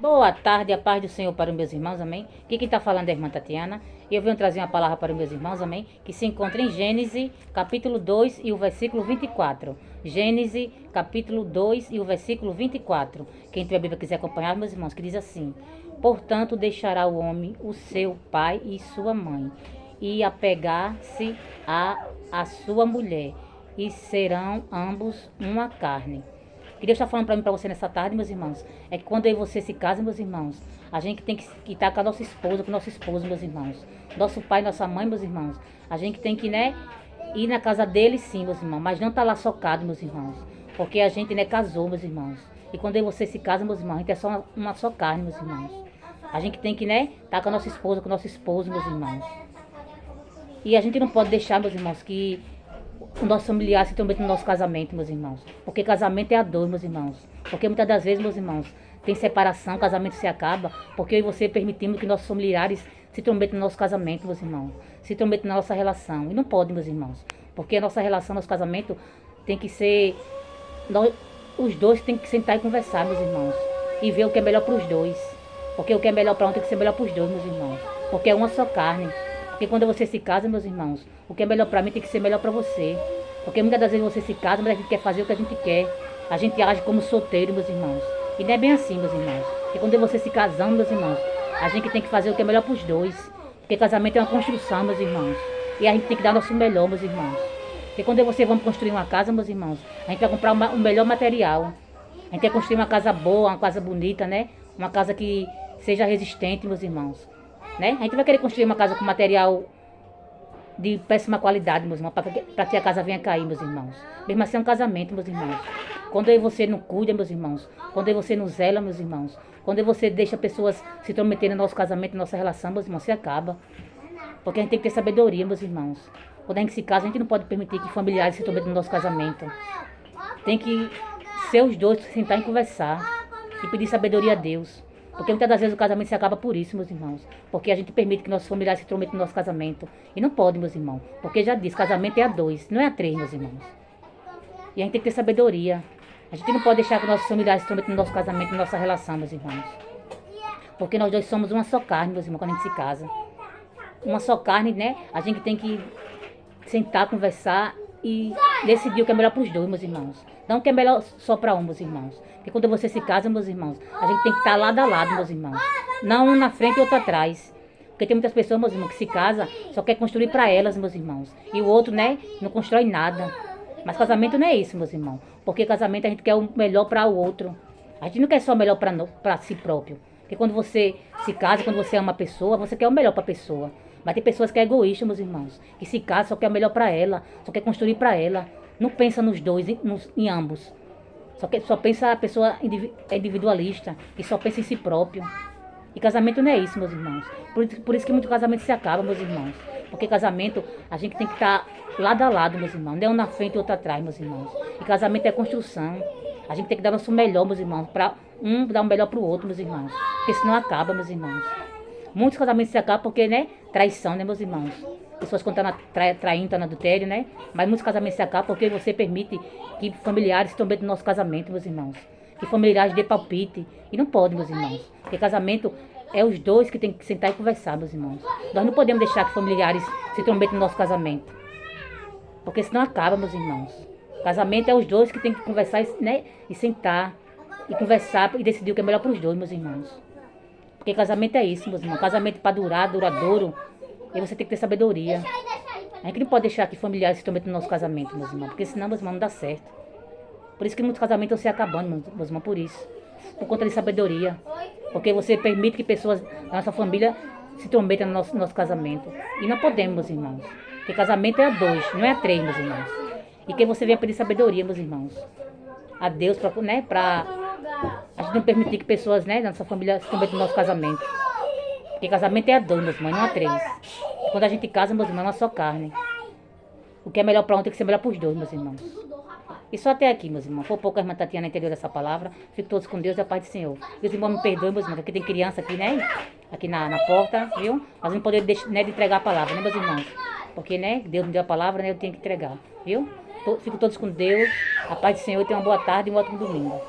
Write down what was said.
Boa tarde, a paz do Senhor para os meus irmãos, amém? Aqui quem está falando é a irmã Tatiana. E eu venho trazer uma palavra para os meus irmãos, amém? Que se encontra em Gênesis, capítulo 2 e o versículo 24. Gênesis, capítulo 2 e o versículo 24. Quem tiver a Bíblia quiser acompanhar, meus irmãos, que diz assim: Portanto, deixará o homem o seu pai e sua mãe, e apegar-se a sua mulher, e serão ambos uma carne. O que Deus está falando para mim, para você nessa tarde, meus irmãos, é que quando eu e você se casam, meus irmãos, a gente tem que estar com a nossa esposa, com o nosso esposo, meus irmãos. Nosso pai, nossa mãe, meus irmãos. A gente tem que, ir na casa deles sim, meus irmãos, mas não estar lá socado, meus irmãos. Porque a gente, casou, meus irmãos. E quando eu e você se casam, meus irmãos, a gente é só uma só carne, meus irmãos. A gente tem que, estar com a nossa esposa, com o nosso esposo, meus irmãos. E a gente não pode deixar, meus irmãos, que o nosso familiar se intrometa no nosso casamento, meus irmãos. Porque casamento é a dor, meus irmãos. Porque muitas das vezes, meus irmãos, tem separação, o casamento se acaba, porque eu e você permitimos que nossos familiares se intrometam no nosso casamento, meus irmãos. Se intrometam na nossa relação. E não pode, meus irmãos. Porque a nossa relação, nosso casamento, tem que ser... os dois têm que sentar e conversar, meus irmãos. E ver o que é melhor para os dois. Porque o que é melhor para um tem que ser melhor para os dois, meus irmãos. Porque é uma só carne. Porque quando você se casa, meus irmãos, o que é melhor para mim tem que ser melhor para você. Porque muitas das vezes você se casa, mas a gente quer fazer o que a gente quer. A gente age como solteiro, meus irmãos. E não é bem assim, meus irmãos. Porque quando você se casando, meus irmãos, a gente tem que fazer o que é melhor para os dois. Porque casamento é uma construção, meus irmãos. E a gente tem que dar nosso melhor, meus irmãos. Porque quando você vamos construir uma casa, meus irmãos, a gente vai comprar o melhor material. A gente vai construir uma casa boa, uma casa bonita, né? Uma casa que seja resistente, meus irmãos. Né? A gente vai querer construir uma casa com material de péssima qualidade, meus irmãos, para que a casa venha cair, meus irmãos. Mesmo assim é um casamento, meus irmãos. Quando eu e você não cuida, meus irmãos. Quando eu e você não zela, meus irmãos. Quando eu e você deixa pessoas se intrometerem no nosso casamento, na nossa relação, meus irmãos, se acaba. Porque a gente tem que ter sabedoria, meus irmãos. Quando a gente se casa, a gente não pode permitir que familiares se intrometam no nosso casamento. Tem que ser os dois, sentar e conversar. E pedir sabedoria a Deus. Porque muitas das vezes o casamento se acaba por isso, meus irmãos. Porque a gente permite que nossos familiares se intrometam no nosso casamento. E não pode, meus irmãos. Porque já disse, casamento é a dois, não é a três, meus irmãos. E a gente tem que ter sabedoria. A gente não pode deixar que nossos familiares se intrometam no nosso casamento, na nossa relação, meus irmãos. Porque nós dois somos uma só carne, meus irmãos, quando a gente se casa. Uma só carne, né? A gente tem que sentar, conversar e decidir o que é melhor para os dois, meus irmãos. Não o que é melhor só para um, meus irmãos. Porque quando você se casa, meus irmãos, a gente tem que estar lado a lado, meus irmãos. Não um na frente e outro atrás. Porque tem muitas pessoas, meus irmãos, que se casam, só quer construir para elas, meus irmãos. E o outro, não constrói nada. Mas casamento não é isso, meus irmãos. Porque casamento a gente quer o melhor para o outro. A gente não quer só o melhor para si próprio. Porque quando você se casa, quando você ama a pessoa, você quer o melhor para a pessoa. Mas tem pessoas que é egoísta, meus irmãos. Que se casam, só quer o melhor para ela. Só quer construir para ela. Não pensa nos dois, em ambos. Só pensa a pessoa individualista, que só pensa em si próprio. E casamento não é isso, meus irmãos. Por isso que muito casamento se acaba, meus irmãos. Porque casamento, a gente tem que estar lado a lado, meus irmãos. Não é um na frente e outro atrás, meus irmãos. E casamento é construção. A gente tem que dar nosso melhor, meus irmãos. Para um dar o melhor para o outro, meus irmãos. Porque senão acaba, meus irmãos. Muitos casamentos se acabam porque, traição, meus irmãos. Pessoas quando estão traindo, estão no adultério, Mas muitos casamentos se acabam porque você permite que familiares se metam no nosso casamento, meus irmãos. Que familiares dê palpite. E não pode, meus irmãos. Porque casamento é os dois que tem que sentar e conversar, meus irmãos. Nós não podemos deixar que familiares se intrometam no nosso casamento. Porque senão acaba, meus irmãos. Casamento é os dois que tem que conversar, e sentar. E conversar e decidir o que é melhor para os dois, meus irmãos. Porque casamento é isso, meus irmãos. Casamento para durar, duradouro. E você tem que ter sabedoria. A gente não pode deixar que familiares se intrometam no nosso casamento, meus irmãos. Porque senão, meus irmãos, não dá certo. Por isso que muitos casamentos estão se acabando, meus irmãos, por isso. Por conta de sabedoria. Porque você permite que pessoas da nossa família se intrometam no nosso casamento. E não podemos, meus irmãos. Porque casamento é a dois, não é a três, meus irmãos. E que você venha pedir sabedoria, meus irmãos. A Deus, pra a gente não permitir que pessoas, da nossa família se intrometam no nosso casamento. Porque casamento é a dois, meus irmãos, não a três. E quando a gente casa, meus irmãos, é uma só carne. O que é melhor para um tem que ser melhor para os dois, meus irmãos. E só até aqui, meus irmãos. Foi pouco a irmã Tatiana entendeu dessa palavra. Fico todos com Deus e a paz do Senhor. Meus irmãos, me perdoem, meus irmãos. Aqui tem criança aqui, Aqui na porta, viu? Mas não poder de entregar a palavra, meus irmãos? Porque, Deus me deu a palavra, eu tenho que entregar, viu? Fico todos com Deus. A paz do Senhor e tenham uma boa tarde e um ótimo domingo.